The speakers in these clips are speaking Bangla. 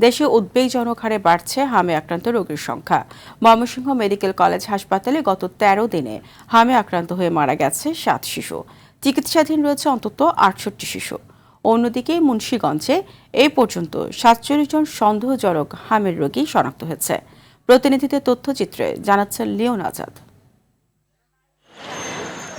দেশে উদ্বেগজনক হারে বাড়ছে হামে আক্রান্ত রোগীর সংখ্যা। ময়মনসিংহ মেডিকেল কলেজ হাসপাতালে গত ১৩ দিনে হামে আক্রান্ত হয়ে মারা গেছে ৭ শিশু। চিকিৎসাধীন রয়েছে অন্তত ৬৮ শিশু। অন্যদিকে মুন্সিগঞ্জে এই পর্যন্ত ৪৭ জন সন্দেহজনক হামের রোগী শনাক্ত হয়েছে। প্রতিনিধিদের তথ্যচিত্রে জানাচ্ছেন লিওন আজাদ।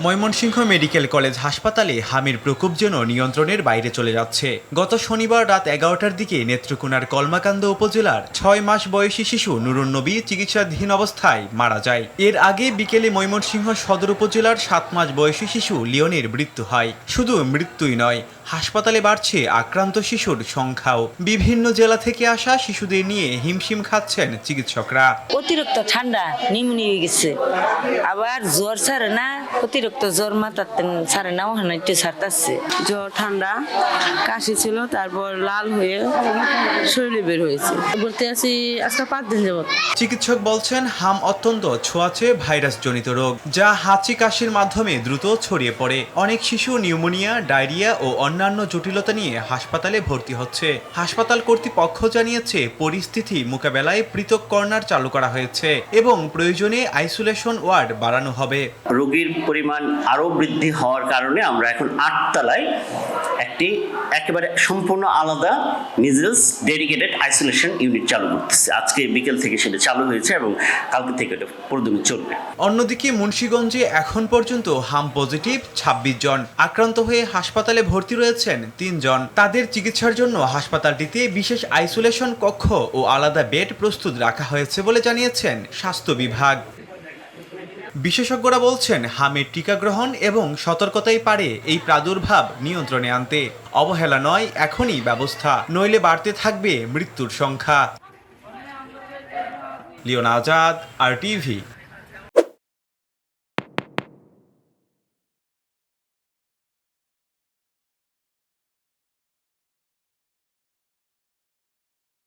ময়মনসিংহ মেডিকেল কলেজ হাসপাতালে হামির প্রকোপ যেন নিয়ন্ত্রণের বাইরে চলে যাচ্ছে। গত শনিবার রাত ১১টার দিকে নেত্রকোনার কলমাকান্দ উপজেলার ৬ মাস বয়সী শিশু নুরুন নবী চিকিৎসাধীন অবস্থায় মারা যায়। এর আগে বিকেলে ময়মনসিংহ সদর উপজেলার ৭ মাস বয়সী শিশু লিওনের মৃত্যু হয়। শুধু মৃত্যুই নয়, হাসপাতালে বাড়ছে আক্রান্ত শিশুর সংখ্যাও। বিভিন্ন জেলা থেকে আসা শিশুদের নিয়ে হিমশিম খাচ্ছেন চিকিৎসকরা। অতিরিক্ত ঠান্ডা নিউমোনিয়া হয়ে গেছে, আবার জ্বর ছাড়ে না, অতিরিক্ত জ্বর মাথার ছাড়ে না, ওখানে একটু ছাড়তাছে। জ্বর ঠান্ডা কাশি ছিল, তারপর লাল হয়ে শরীরে বের হয়েছে। বলতে আছি আজকে ৫ দিন যাবত। চিকিৎসক বলছেন হাম অত্যন্ত ছোঁয়াচে ভাইরাসজনিত রোগ, যা হাঁচি কাশির মাধ্যমে দ্রুত ছড়িয়ে পড়ে। অনেক শিশু নিউমোনিয়া, ডায়রিয়া ও অন্যান্য জটিলতা নিয়ে হাসপাতালে ভর্তি হচ্ছে। হাসপাতাল কর্তৃপক্ষ জানিয়েছে পরিস্থিতি মোকাবেলায় পৃথক কর্নার চালু করা হয়েছে এবং প্রয়োজনে আইসোলেশন ওয়ার্ড বাড়ানো হবে। রোগীর পরিমাণ আরও বৃদ্ধি হওয়ার কারণে আমরা এখন ৮ তলায় একটি একেবারে সম্পূর্ণ আলাদা মিজেলস ডেডিকেটেড আইসোলেশন ইউনিট চালু করতেছে। আজকে বিকেল থেকে সেটা চালু হয়েছে এবং কালকে থেকে এটা পুরোদমে চলবে। অন্যদিকে মুন্সিগঞ্জে এখন পর্যন্ত হাম পজিটিভ ২৬ জন। আক্রান্ত হয়ে হাসপাতালে ভর্তি রয়েছেন ৩ জন। তাদের চিকিৎসার জন্য হাসপাতালটিতে বিশেষ আইসোলেশন কক্ষ ও আলাদা বেড প্রস্তুত রাখা হয়েছে বলে জানিয়েছেন স্বাস্থ্য বিভাগ। বিশেষজ্ঞরা বলছেন হামের টিকা গ্রহণ এবং সতর্কতাই পারে এই প্রাদুর্ভাব নিয়ন্ত্রণে আনতে। অবহেলা নয়, এখনই ব্যবস্থা, নইলে বাড়তে থাকবে মৃত্যুর সংখ্যা। লিওন আজাদ, RTV।